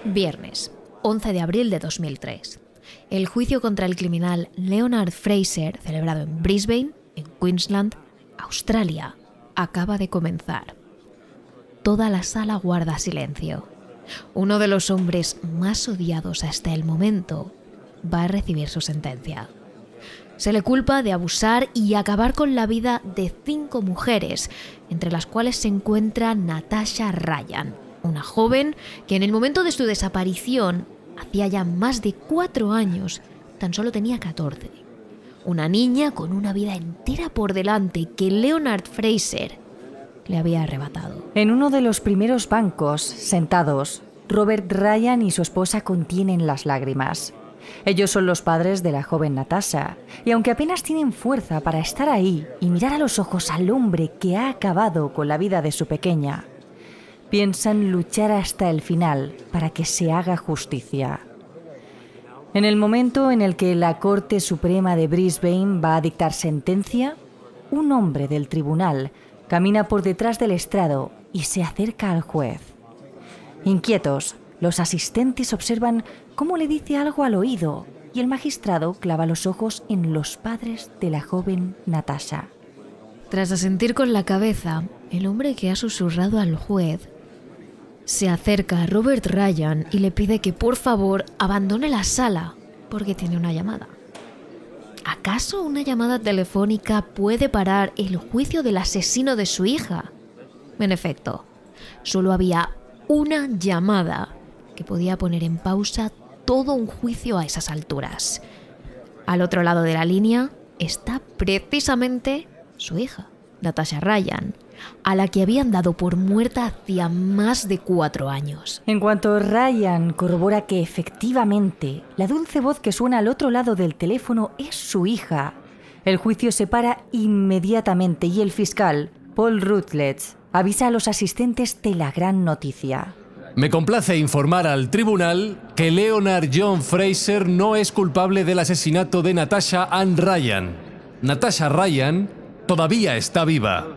Viernes, 11 de abril de 2003. El juicio contra el criminal Leonard Fraser, celebrado en Brisbane, en Queensland, Australia, acaba de comenzar. Toda la sala guarda silencio. Uno de los hombres más odiados hasta el momento va a recibir su sentencia. Se le culpa de abusar y acabar con la vida de 5 mujeres, entre las cuales se encuentra Natasha Ryan, una joven que en el momento de su desaparición, hacía ya más de 4 años, tan solo tenía 14. Una niña con una vida entera por delante que Leonard Fraser le había arrebatado. En uno de los primeros bancos, sentados, Robert Ryan y su esposa contienen las lágrimas. Ellos son los padres de la joven Natasha, y aunque apenas tienen fuerza para estar ahí y mirar a los ojos al hombre que ha acabado con la vida de su pequeña, piensan luchar hasta el final para que se haga justicia. En el momento en el que la Corte Suprema de Brisbane va a dictar sentencia, un hombre del tribunal camina por detrás del estrado y se acerca al juez. Inquietos, los asistentes observan cómo le dice algo al oído y el magistrado clava los ojos en los padres de la joven Natasha. Tras asentir con la cabeza, el hombre que ha susurrado al juez se acerca a Robert Ryan y le pide que por favor abandone la sala porque tiene una llamada. ¿Acaso una llamada telefónica puede parar el juicio del asesino de su hija? En efecto, solo había una llamada que podía poner en pausa todo un juicio a esas alturas. Al otro lado de la línea está precisamente su hija, Natasha Ryan, a la que habían dado por muerta hacía más de 4 años. En cuanto Ryan corrobora que efectivamente la dulce voz que suena al otro lado del teléfono es su hija, el juicio se para inmediatamente y el fiscal, Paul Rutledge, avisa a los asistentes de la gran noticia. Me complace informar al tribunal que Leonard John Fraser no es culpable del asesinato de Natasha Ann Ryan. Natasha Ryan todavía está viva.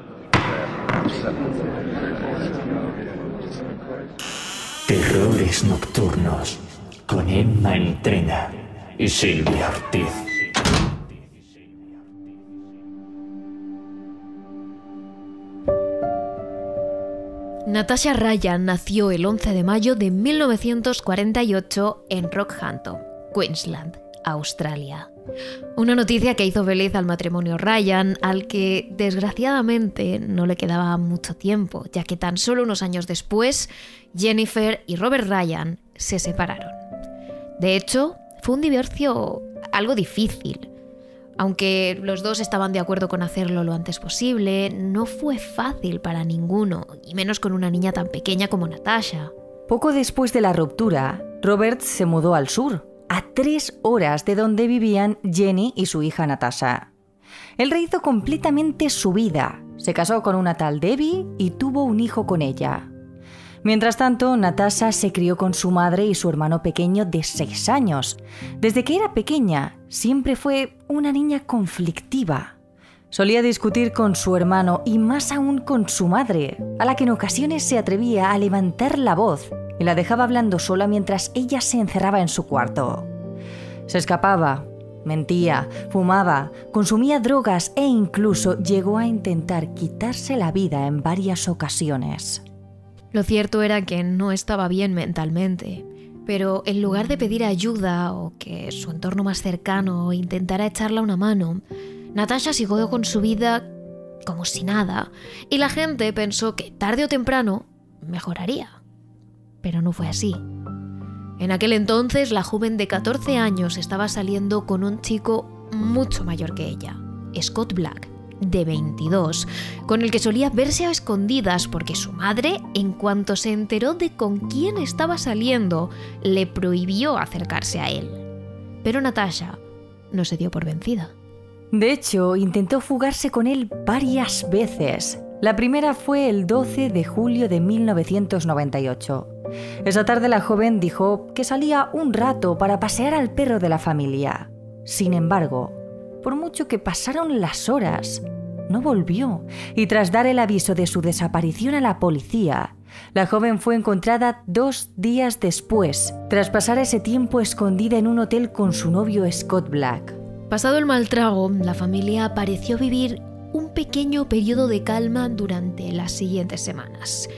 Terrores nocturnos con Emma Entrena y Silvia Ortiz. Natasha Ryan nació el 11 de mayo de 1948 en Rockhampton, Queensland, Australia. Una noticia que hizo feliz al matrimonio Ryan, al que desgraciadamente no le quedaba mucho tiempo, ya que tan solo unos años después, Jennifer y Robert Ryan se separaron. De hecho, fue un divorcio algo difícil. Aunque los dos estaban de acuerdo con hacerlo lo antes posible, no fue fácil para ninguno, y menos con una niña tan pequeña como Natasha. Poco después de la ruptura, Robert se mudó al sur, a 3 horas de donde vivían Jenny y su hija Natasha. Él rehizo completamente su vida, se casó con una tal Debbie y tuvo un hijo con ella. Mientras tanto, Natasha se crió con su madre y su hermano pequeño de 6 años. Desde que era pequeña, siempre fue una niña conflictiva. Solía discutir con su hermano y más aún con su madre, a la que en ocasiones se atrevía a levantar la voz y la dejaba hablando sola mientras ella se encerraba en su cuarto. Se escapaba, mentía, fumaba, consumía drogas e incluso llegó a intentar quitarse la vida en varias ocasiones. Lo cierto era que no estaba bien mentalmente, pero en lugar de pedir ayuda o que su entorno más cercano intentara echarle una mano, Natasha siguió con su vida como si nada, y la gente pensó que tarde o temprano mejoraría. Pero no fue así. En aquel entonces, la joven de 14 años estaba saliendo con un chico mucho mayor que ella, Scott Black, de 22, con el que solía verse a escondidas porque su madre, en cuanto se enteró de con quién estaba saliendo, le prohibió acercarse a él. Pero Natasha no se dio por vencida. De hecho, intentó fugarse con él varias veces. La primera fue el 12 de julio de 1998. Esa tarde la joven dijo que salía un rato para pasear al perro de la familia. Sin embargo, por mucho que pasaron las horas, no volvió y tras dar el aviso de su desaparición a la policía, la joven fue encontrada 2 días después, tras pasar ese tiempo escondida en un hotel con su novio Scott Black. Pasado el mal trago, la familia pareció vivir un pequeño periodo de calma durante las siguientes semanas.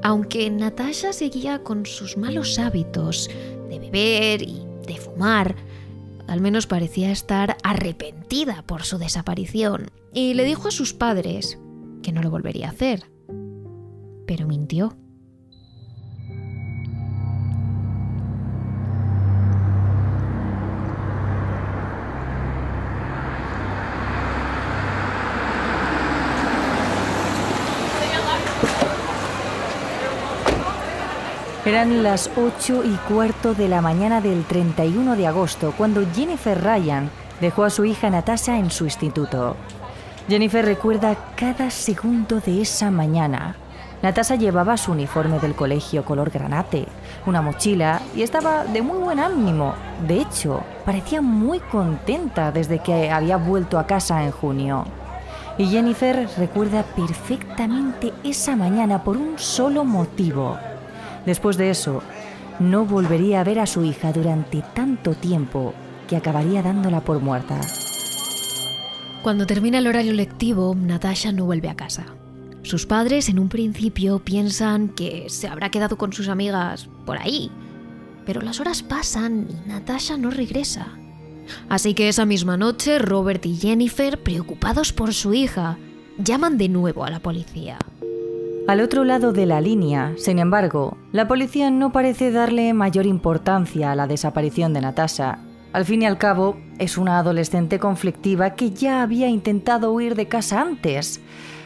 Aunque Natasha seguía con sus malos hábitos de beber y de fumar, al menos parecía estar arrepentida por su desaparición y le dijo a sus padres que no lo volvería a hacer. Pero mintió. Eran las 8:15 de la mañana del 31 de agosto cuando Jennifer Ryan dejó a su hija Natasha en su instituto. Jennifer recuerda cada segundo de esa mañana. Natasha llevaba su uniforme del colegio color granate, una mochila y estaba de muy buen ánimo. De hecho, parecía muy contenta desde que había vuelto a casa en junio. Y Jennifer recuerda perfectamente esa mañana por un solo motivo. Después de eso, no volvería a ver a su hija durante tanto tiempo que acabaría dándola por muerta. Cuando termina el horario lectivo, Natasha no vuelve a casa. Sus padres en un principio piensan que se habrá quedado con sus amigas por ahí, pero las horas pasan y Natasha no regresa. Así que esa misma noche, Robert y Jennifer, preocupados por su hija, llaman de nuevo a la policía. Al otro lado de la línea, sin embargo, la policía no parece darle mayor importancia a la desaparición de Natasha. Al fin y al cabo, es una adolescente conflictiva que ya había intentado huir de casa antes.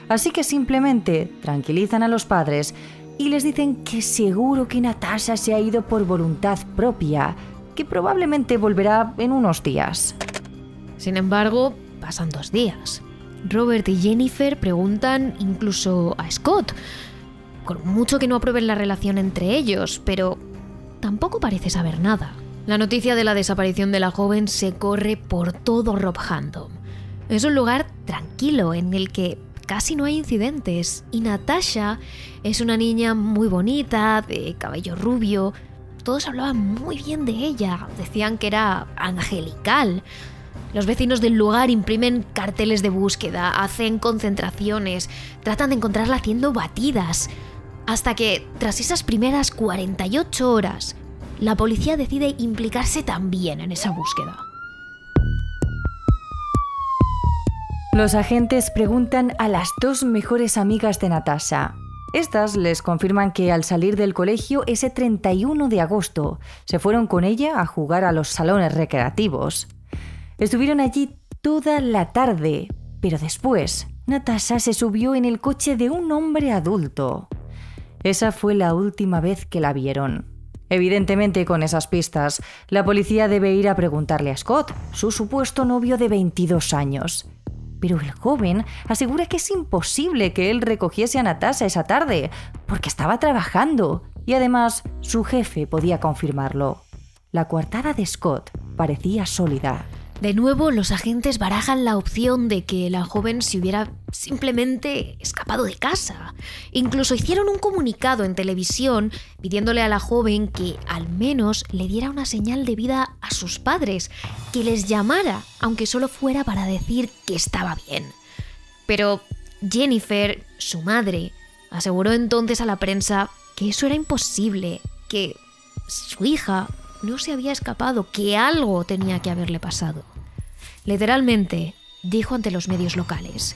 Así que simplemente tranquilizan a los padres y les dicen que seguro que Natasha se ha ido por voluntad propia, que probablemente volverá en unos días. Sin embargo, pasan 2 días. Robert y Jennifer preguntan incluso a Scott, con mucho que no aprueben la relación entre ellos, pero tampoco parece saber nada. La noticia de la desaparición de la joven se corre por todo Rockhampton. Es un lugar tranquilo en el que casi no hay incidentes y Natasha es una niña muy bonita, de cabello rubio. Todos hablaban muy bien de ella, decían que era angelical. Los vecinos del lugar imprimen carteles de búsqueda, hacen concentraciones, tratan de encontrarla haciendo batidas. Hasta que, tras esas primeras 48 horas, la policía decide implicarse también en esa búsqueda. Los agentes preguntan a las 2 mejores amigas de Natasha. Estas les confirman que al salir del colegio ese 31 de agosto se fueron con ella a jugar a los salones recreativos. Estuvieron allí toda la tarde, pero después Natasha se subió en el coche de un hombre adulto. Esa fue la última vez que la vieron. Evidentemente, con esas pistas, la policía debe ir a preguntarle a Scott, su supuesto novio de 22 años. Pero el joven asegura que es imposible que él recogiese a Natasha esa tarde, porque estaba trabajando, y además su jefe podía confirmarlo. La coartada de Scott parecía sólida. De nuevo, los agentes barajan la opción de que la joven se hubiera simplemente escapado de casa. Incluso hicieron un comunicado en televisión pidiéndole a la joven que al menos le diera una señal de vida a sus padres, que les llamara, aunque solo fuera para decir que estaba bien. Pero Jennifer, su madre, aseguró entonces a la prensa que eso era imposible, que su hija no se había escapado, que algo tenía que haberle pasado. Literalmente, dijo ante los medios locales: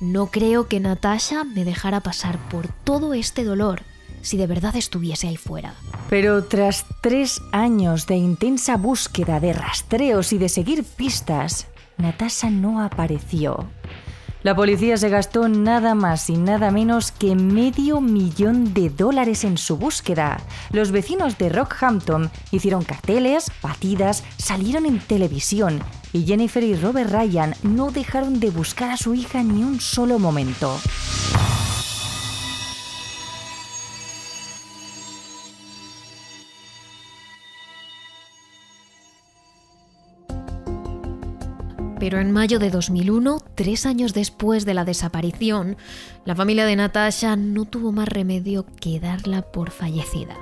"No creo que Natasha me dejara pasar por todo este dolor si de verdad estuviese ahí fuera". Pero tras 3 años de intensa búsqueda, de rastreos y de seguir pistas, Natasha no apareció. La policía se gastó nada más y nada menos que $500,000 en su búsqueda. Los vecinos de Rockhampton hicieron carteles, batidas, salieron en televisión y Jennifer y Robert Ryan no dejaron de buscar a su hija ni un solo momento. Pero en mayo de 2001, 3 años después de la desaparición, la familia de Natasha no tuvo más remedio que darla por fallecida.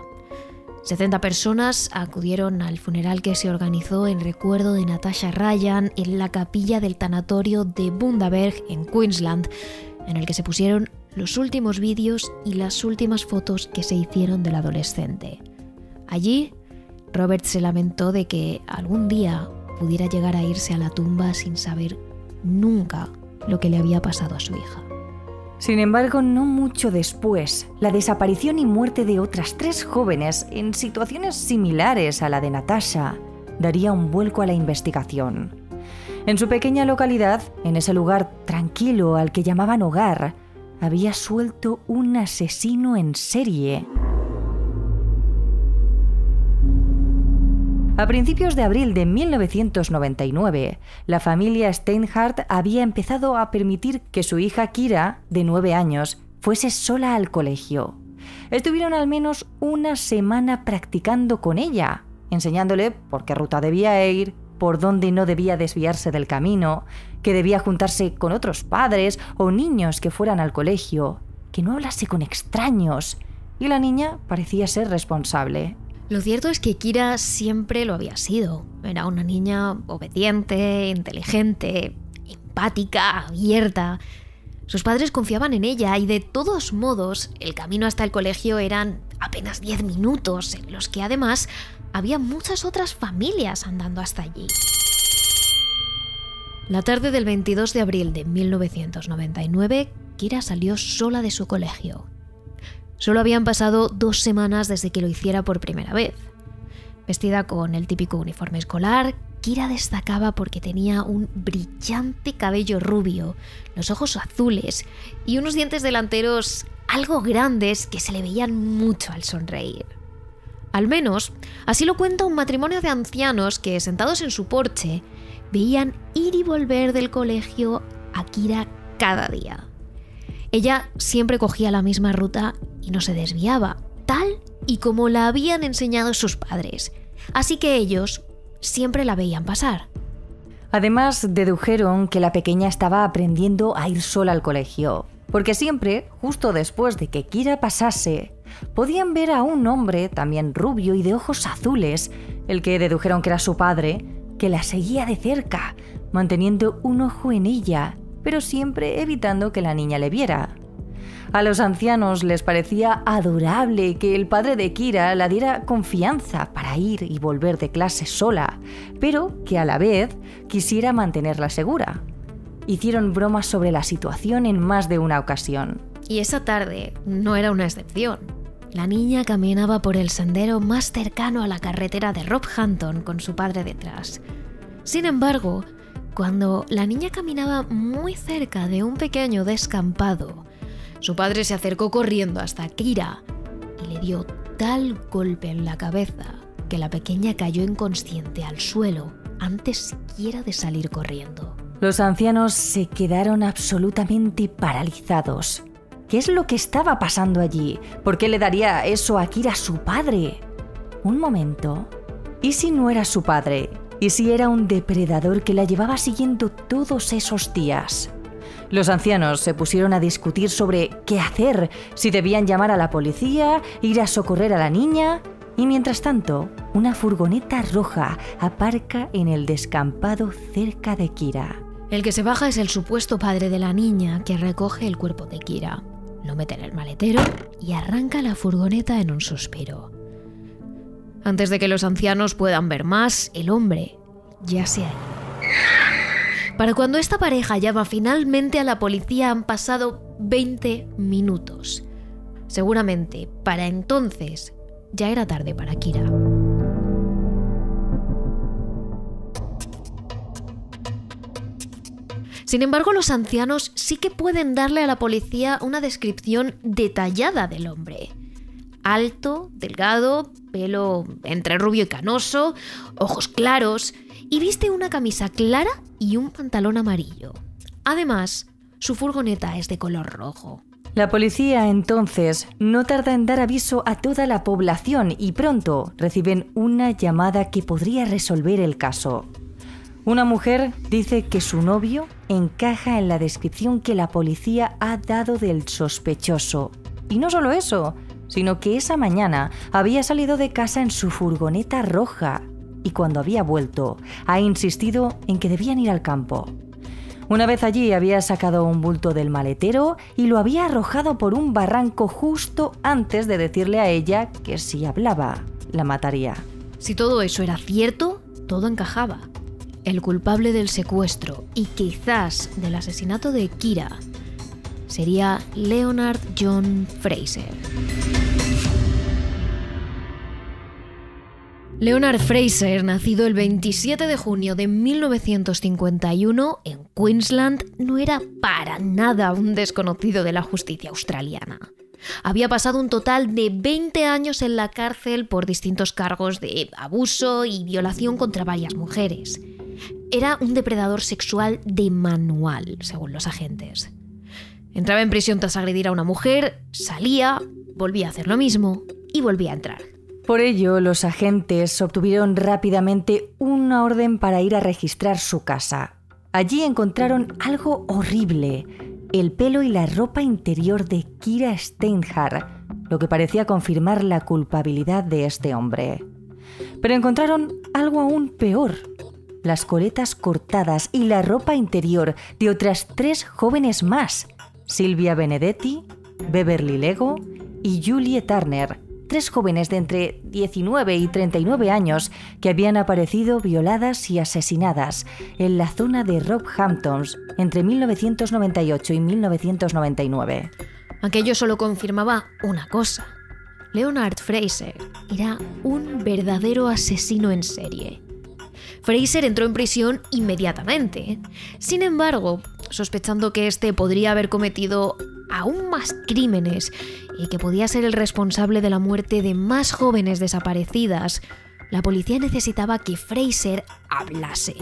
70 personas acudieron al funeral que se organizó en recuerdo de Natasha Ryan en la capilla del tanatorio de Bundaberg, en Queensland, en el que se pusieron los últimos vídeos y las últimas fotos que se hicieron del adolescente. Allí, Robert se lamentó de que algún día pudiera llegar a irse a la tumba sin saber nunca lo que le había pasado a su hija. Sin embargo, no mucho después, la desaparición y muerte de otras 3 jóvenes en situaciones similares a la de Natasha daría un vuelco a la investigación. En su pequeña localidad, en ese lugar tranquilo al que llamaban hogar, había suelto un asesino en serie. A principios de abril de 1999, la familia Steinhardt había empezado a permitir que su hija Kira, de 9 años, fuese sola al colegio. Estuvieron al menos una semana practicando con ella, enseñándole por qué ruta debía ir, por dónde no debía desviarse del camino, que debía juntarse con otros padres o niños que fueran al colegio, que no hablase con extraños, y la niña parecía ser responsable. Lo cierto es que Kira siempre lo había sido. Era una niña obediente, inteligente, empática, abierta. Sus padres confiaban en ella y de todos modos el camino hasta el colegio eran apenas 10 minutos, en los que además había muchas otras familias andando hasta allí. La tarde del 22 de abril de 1999, Kira salió sola de su colegio. Solo habían pasado 2 semanas desde que lo hiciera por primera vez. Vestida con el típico uniforme escolar, Kira destacaba porque tenía un brillante cabello rubio, los ojos azules y unos dientes delanteros algo grandes que se le veían mucho al sonreír. Al menos, así lo cuenta un matrimonio de ancianos que, sentados en su porche, veían ir y volver del colegio a Kira cada día. Ella siempre cogía la misma ruta y no se desviaba, tal y como la habían enseñado sus padres. Así que ellos siempre la veían pasar. Además, dedujeron que la pequeña estaba aprendiendo a ir sola al colegio, porque siempre, justo después de que Kira pasase, podían ver a un hombre, también rubio y de ojos azules, el que dedujeron que era su padre, que la seguía de cerca, manteniendo un ojo en ella, pero siempre evitando que la niña le viera. A los ancianos les parecía adorable que el padre de Kira la diera confianza para ir y volver de clase sola, pero que a la vez quisiera mantenerla segura. Hicieron bromas sobre la situación en más de una ocasión. Y esa tarde no era una excepción. La niña caminaba por el sendero más cercano a la carretera de Rockhampton con su padre detrás. Sin embargo, cuando la niña caminaba muy cerca de un pequeño descampado, su padre se acercó corriendo hasta Kira y le dio tal golpe en la cabeza que la pequeña cayó inconsciente al suelo antes siquiera de salir corriendo. Los ancianos se quedaron absolutamente paralizados. ¿Qué es lo que estaba pasando allí? ¿Por qué le daría eso a Kira a su padre? Un momento. ¿Y si no era su padre? ¿Y si era un depredador que la llevaba siguiendo todos esos días? Los ancianos se pusieron a discutir sobre qué hacer, si debían llamar a la policía, ir a socorrer a la niña. Y mientras tanto, una furgoneta roja aparca en el descampado cerca de Kira. El que se baja es el supuesto padre de la niña, que recoge el cuerpo de Kira, lo mete en el maletero y arranca la furgoneta en un suspiro. Antes de que los ancianos puedan ver más, el hombre ya se ha ido. Para cuando esta pareja llama finalmente a la policía han pasado 20 minutos. Seguramente, para entonces, ya era tarde para Kira. Sin embargo, los ancianos sí que pueden darle a la policía una descripción detallada del hombre. Alto, delgado, pelo entre rubio y canoso, ojos claros, y viste una camisa clara y un pantalón amarillo. Además, su furgoneta es de color rojo. La policía entonces no tarda en dar aviso a toda la población y pronto reciben una llamada que podría resolver el caso. Una mujer dice que su novio encaja en la descripción que la policía ha dado del sospechoso. Y no solo eso, sino que esa mañana había salido de casa en su furgoneta roja y cuando había vuelto ha insistido en que debían ir al campo. Una vez allí había sacado un bulto del maletero y lo había arrojado por un barranco justo antes de decirle a ella que si hablaba, la mataría. Si todo eso era cierto, todo encajaba. El culpable del secuestro y quizás del asesinato de Kira sería Leonard John Fraser. Leonard Fraser, nacido el 27 de junio de 1951 en Queensland, no era para nada un desconocido de la justicia australiana. Había pasado un total de 20 años en la cárcel por distintos cargos de abuso y violación contra varias mujeres. Era un depredador sexual de manual, según los agentes. Entraba en prisión tras agredir a una mujer, salía, volvía a hacer lo mismo y volvía a entrar. Por ello, los agentes obtuvieron rápidamente una orden para ir a registrar su casa. Allí encontraron algo horrible: el pelo y la ropa interior de Kira Steinhardt, lo que parecía confirmar la culpabilidad de este hombre. Pero encontraron algo aún peor: las coletas cortadas y la ropa interior de otras 3 jóvenes más: Sylvia Benedetti, Beverly Lego y Julie Turner, 3 jóvenes de entre 19 y 39 años que habían aparecido violadas y asesinadas en la zona de Rockhampton entre 1998 y 1999. Aquello solo confirmaba una cosa: Leonard Fraser era un verdadero asesino en serie. Fraser entró en prisión inmediatamente. Sin embargo, sospechando que este podría haber cometido aún más crímenes y que podía ser el responsable de la muerte de más jóvenes desaparecidas, la policía necesitaba que Fraser hablase.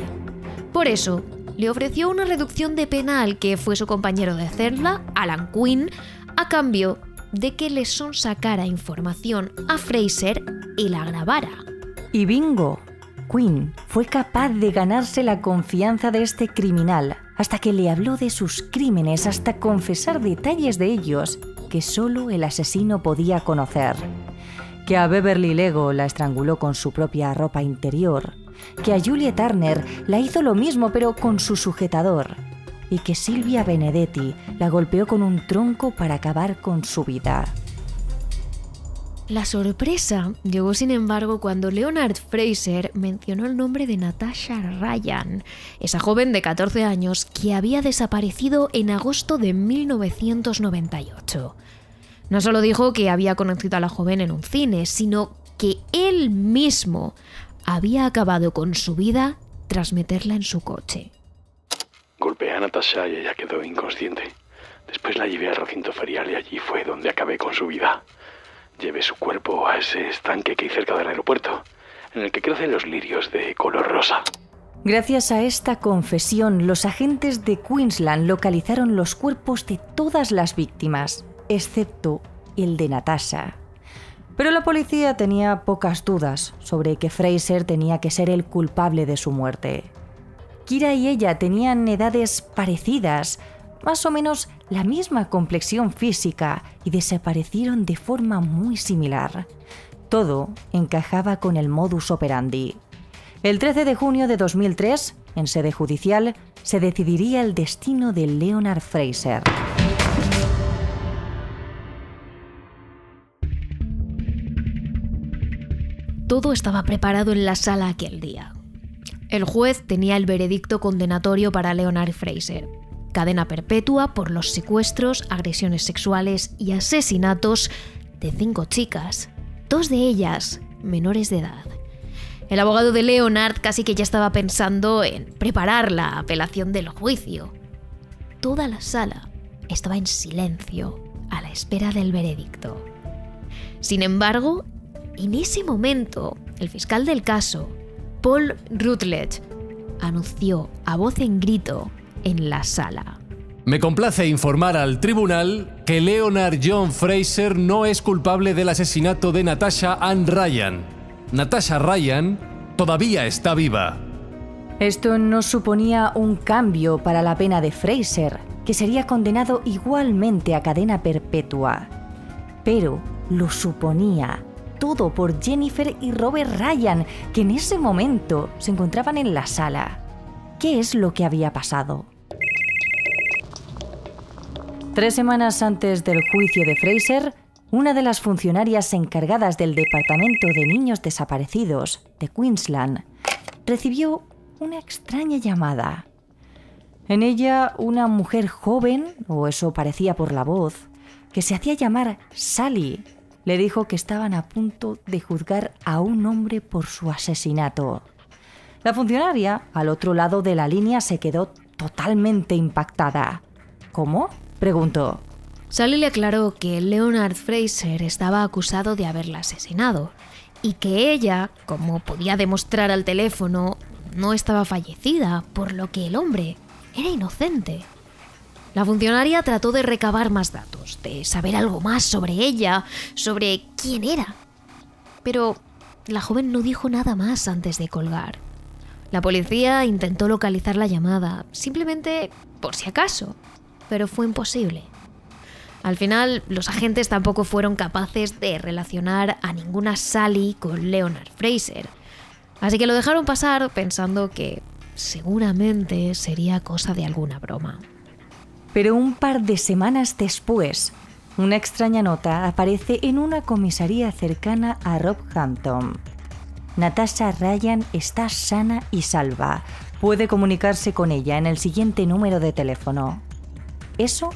Por eso, le ofreció una reducción de pena al que fue su compañero de celda, Alan Quinn, a cambio de que le sonsacara información a Fraser y la grabara. Y bingo, Quinn fue capaz de ganarse la confianza de este criminal hasta que le habló de sus crímenes hasta confesar detalles de ellos que solo el asesino podía conocer. Que a Beverly Lego la estranguló con su propia ropa interior, que a Julie Turner la hizo lo mismo pero con su sujetador, y que Sylvia Benedetti la golpeó con un tronco para acabar con su vida. La sorpresa llegó, sin embargo, cuando Leonard Fraser mencionó el nombre de Natasha Ryan, esa joven de 14 años que había desaparecido en agosto de 1998. No solo dijo que había conocido a la joven en un cine, sino que él mismo había acabado con su vida tras meterla en su coche. Golpeé a Natasha y ella quedó inconsciente. Después la llevé al recinto ferial y allí fue donde acabé con su vida. Llevé su cuerpo a ese estanque que hay cerca del aeropuerto, en el que crecen los lirios de color rosa. Gracias a esta confesión, los agentes de Queensland localizaron los cuerpos de todas las víctimas, excepto el de Natasha. Pero la policía tenía pocas dudas sobre que Fraser tenía que ser el culpable de su muerte. Kira y ella tenían edades parecidas, más o menos la misma complexión física, y desaparecieron de forma muy similar. Todo encajaba con el modus operandi. El 13 de junio de 2003, en sede judicial, se decidiría el destino de Leonard Fraser. Todo estaba preparado en la sala aquel día. El juez tenía el veredicto condenatorio para Leonard Fraser: cadena perpetua por los secuestros, agresiones sexuales y asesinatos de 5 chicas, 2 de ellas menores de edad. El abogado de Leonard casi que ya estaba pensando en preparar la apelación del juicio. Toda la sala estaba en silencio a la espera del veredicto. Sin embargo, en ese momento, el fiscal del caso, Paul Rutledge, anunció a voz en grito en la sala: Me complace informar al tribunal que Leonard John Fraser no es culpable del asesinato de Natasha Ann Ryan. Natasha Ryan todavía está viva. Esto no suponía un cambio para la pena de Fraser, que sería condenado igualmente a cadena perpetua. Pero lo suponía todo por Jennifer y Robert Ryan, que en ese momento se encontraban en la sala. ¿Qué es lo que había pasado? 3 semanas antes del juicio de Fraser, una de las funcionarias encargadas del Departamento de Niños Desaparecidos de Queensland recibió una extraña llamada. En ella, una mujer joven, o eso parecía por la voz, que se hacía llamar Sally, le dijo que estaban a punto de juzgar a un hombre por su asesinato. La funcionaria, al otro lado de la línea, se quedó totalmente impactada. ¿Cómo?, preguntó. Sally le aclaró que Leonard Fraser estaba acusado de haberla asesinado y que ella, como podía demostrar al teléfono, no estaba fallecida, por lo que el hombre era inocente. La funcionaria trató de recabar más datos, de saber algo más sobre ella, sobre quién era. Pero la joven no dijo nada más antes de colgar. La policía intentó localizar la llamada, simplemente por si acaso, pero fue imposible. Al final, los agentes tampoco fueron capaces de relacionar a ninguna Sally con Leonard Fraser, así que lo dejaron pasar pensando que seguramente sería cosa de alguna broma. Pero un par de semanas después, una extraña nota aparece en una comisaría cercana a Rockhampton. Natasha Ryan está sana y salva. Puede comunicarse con ella en el siguiente número de teléfono. Eso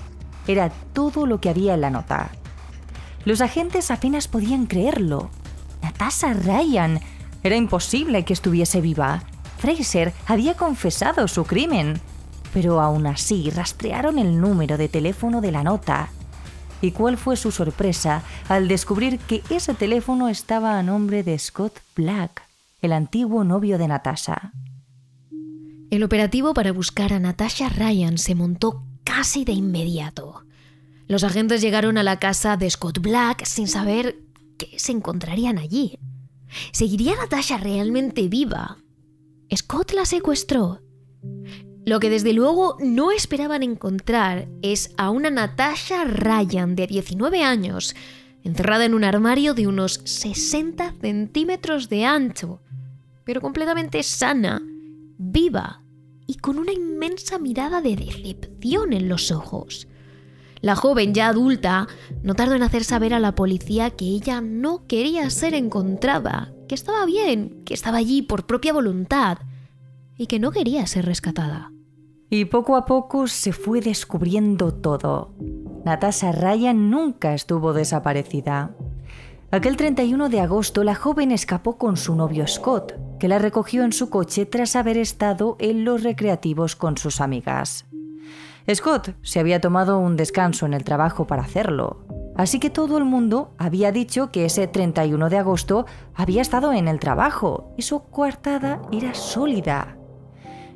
era todo lo que había en la nota. Los agentes apenas podían creerlo. Natasha Ryan. Era imposible que estuviese viva. Fraser había confesado su crimen. Pero aún así rastrearon el número de teléfono de la nota. ¿Y cuál fue su sorpresa al descubrir que ese teléfono estaba a nombre de Scott Black, el antiguo novio de Natasha? El operativo para buscar a Natasha Ryan se montó casi de inmediato. Los agentes llegaron a la casa de Scott Black sin saber qué se encontrarían allí. ¿Seguiría Natasha realmente viva? ¿Scott la secuestró? Lo que desde luego no esperaban encontrar es a una Natasha Ryan de 19 años, encerrada en un armario de unos 60 centímetros de ancho, pero completamente sana, viva y con una inmensa mirada de decepción en los ojos. La joven, ya adulta, no tardó en hacer saber a la policía que ella no quería ser encontrada, que estaba bien, que estaba allí por propia voluntad y que no quería ser rescatada. Y poco a poco se fue descubriendo todo. Natasha Ryan nunca estuvo desaparecida. Aquel 31 de agosto la joven escapó con su novio Scott, que la recogió en su coche tras haber estado en los recreativos con sus amigas. Scott se había tomado un descanso en el trabajo para hacerlo, así que todo el mundo había dicho que ese 31 de agosto había estado en el trabajo y su coartada era sólida.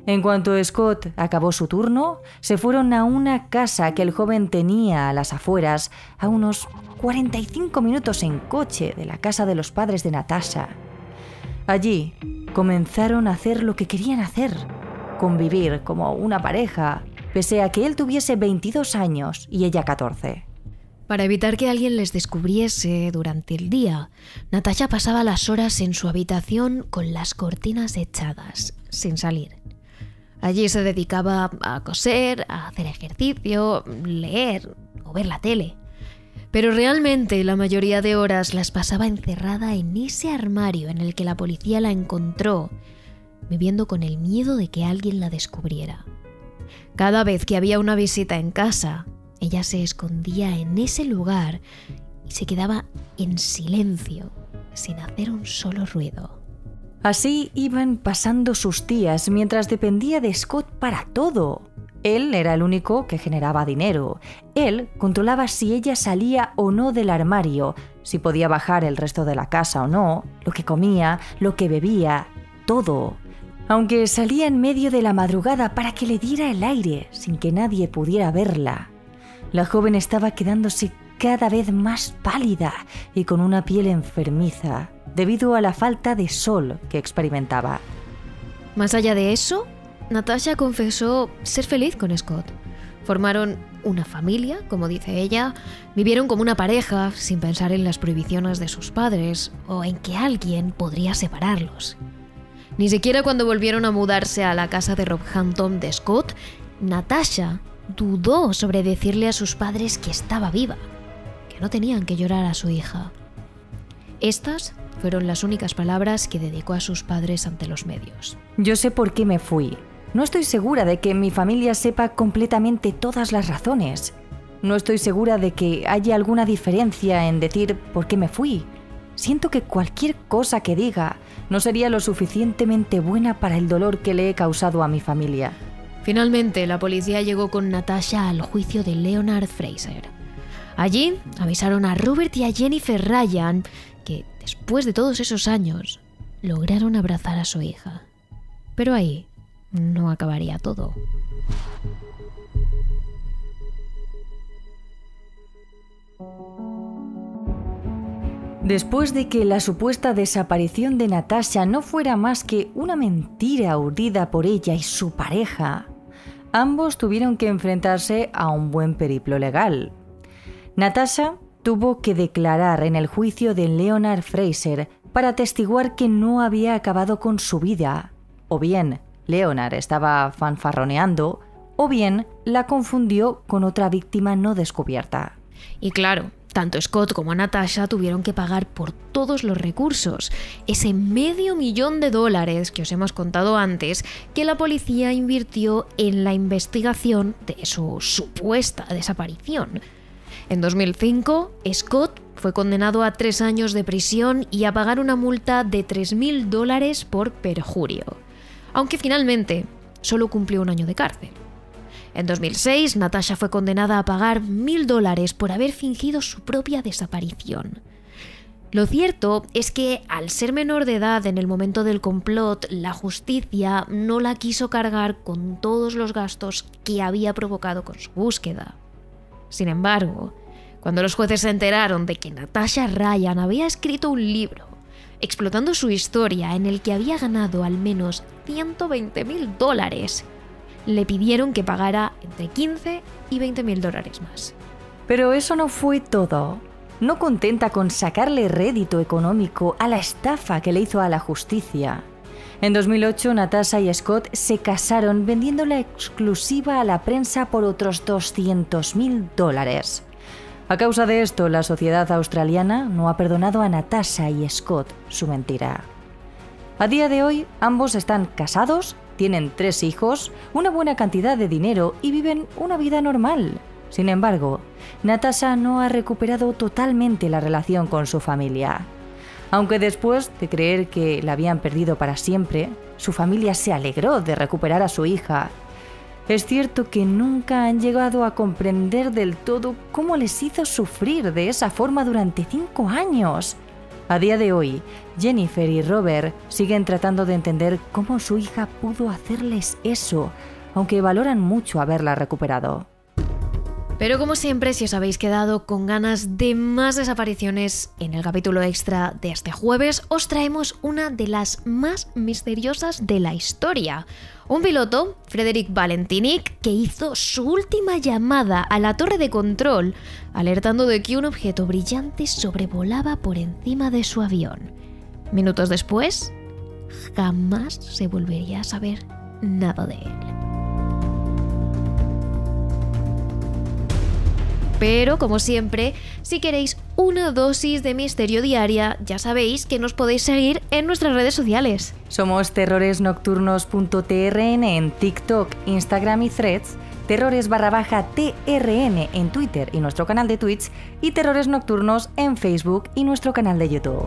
En cuanto Scott acabó su turno, se fueron a una casa que el joven tenía a las afueras, a unos 45 minutos en coche de la casa de los padres de Natasha. Allí comenzaron a hacer lo que querían hacer, convivir como una pareja, pese a que él tuviese 22 años y ella 14. Para evitar que alguien les descubriese durante el día, Natasha pasaba las horas en su habitación con las cortinas echadas, sin salir. Allí se dedicaba a coser, a hacer ejercicio, leer o ver la tele. Pero realmente la mayoría de horas las pasaba encerrada en ese armario en el que la policía la encontró, viviendo con el miedo de que alguien la descubriera. Cada vez que había una visita en casa, ella se escondía en ese lugar y se quedaba en silencio, sin hacer un solo ruido. Así iban pasando sus días mientras dependía de Scott para todo. Él era el único que generaba dinero. Él controlaba si ella salía o no del armario, si podía bajar el resto de la casa o no, lo que comía, lo que bebía, todo. Aunque salía en medio de la madrugada para que le diera el aire sin que nadie pudiera verla. La joven estaba quedándose cada vez más pálida y con una piel enfermiza, debido a la falta de sol que experimentaba. Más allá de eso, Natasha confesó ser feliz con Scott. Formaron una familia, como dice ella, vivieron como una pareja sin pensar en las prohibiciones de sus padres o en que alguien podría separarlos. Ni siquiera cuando volvieron a mudarse a la casa de Rockhampton de Scott, Natasha dudó sobre decirle a sus padres que estaba viva, que no tenían que llorar a su hija. Estas fueron las únicas palabras que dedicó a sus padres ante los medios. Yo sé por qué me fui. No estoy segura de que mi familia sepa completamente todas las razones. No estoy segura de que haya alguna diferencia en decir por qué me fui. Siento que cualquier cosa que diga no sería lo suficientemente buena para el dolor que le he causado a mi familia. Finalmente, la policía llegó con Natasha al juicio de Leonard Fraser. Allí avisaron a Robert y a Jennifer Ryan que, después de todos esos años, lograron abrazar a su hija. Pero ahí no acabaría todo. Después de que la supuesta desaparición de Natasha no fuera más que una mentira urdida por ella y su pareja, ambos tuvieron que enfrentarse a un buen periplo legal. Natasha tuvo que declarar en el juicio de Leonard Fraser para atestiguar que no había acabado con su vida. O bien Leonard estaba fanfarroneando, o bien la confundió con otra víctima no descubierta. Y claro, tanto Scott como Natasha tuvieron que pagar por todos los recursos, ese $500,000 que os hemos contado antes, que la policía invirtió en la investigación de su supuesta desaparición. En 2005, Scott fue condenado a 3 años de prisión y a pagar una multa de $3,000 por perjurio, aunque finalmente solo cumplió 1 año de cárcel. En 2006, Natasha fue condenada a pagar $1,000 por haber fingido su propia desaparición. Lo cierto es que, al ser menor de edad en el momento del complot, la justicia no la quiso cargar con todos los gastos que había provocado con su búsqueda. Sin embargo, cuando los jueces se enteraron de que Natasha Ryan había escrito un libro explotando su historia en el que había ganado al menos $120,000, le pidieron que pagara entre $15,000 y $20,000 más. Pero eso no fue todo. No contenta con sacarle rédito económico a la estafa que le hizo a la justicia. En 2008, Natasha y Scott se casaron vendiendo la exclusiva a la prensa por otros $200,000. A causa de esto, la sociedad australiana no ha perdonado a Natasha y Scott su mentira. A día de hoy, ambos están casados, tienen 3 hijos, una buena cantidad de dinero y viven una vida normal. Sin embargo, Natasha no ha recuperado totalmente la relación con su familia. Aunque después de creer que la habían perdido para siempre, su familia se alegró de recuperar a su hija. Es cierto que nunca han llegado a comprender del todo cómo les hizo sufrir de esa forma durante 5 años. A día de hoy, Jennifer y Robert siguen tratando de entender cómo su hija pudo hacerles eso, aunque valoran mucho haberla recuperado. Pero como siempre, si os habéis quedado con ganas de más desapariciones, en el capítulo extra de este jueves os traemos una de las más misteriosas de la historia. Un piloto, Frederick Valentinic, que hizo su última llamada a la torre de control, alertando de que un objeto brillante sobrevolaba por encima de su avión. Minutos después, jamás se volvería a saber nada de él. Pero, como siempre, si queréis una dosis de misterio diaria, ya sabéis que nos podéis seguir en nuestras redes sociales. Somos terroresnocturnos.trn en TikTok, Instagram y Threads, terrores_TRN en Twitter y nuestro canal de Twitch, y Terrores Nocturnos en Facebook y nuestro canal de YouTube.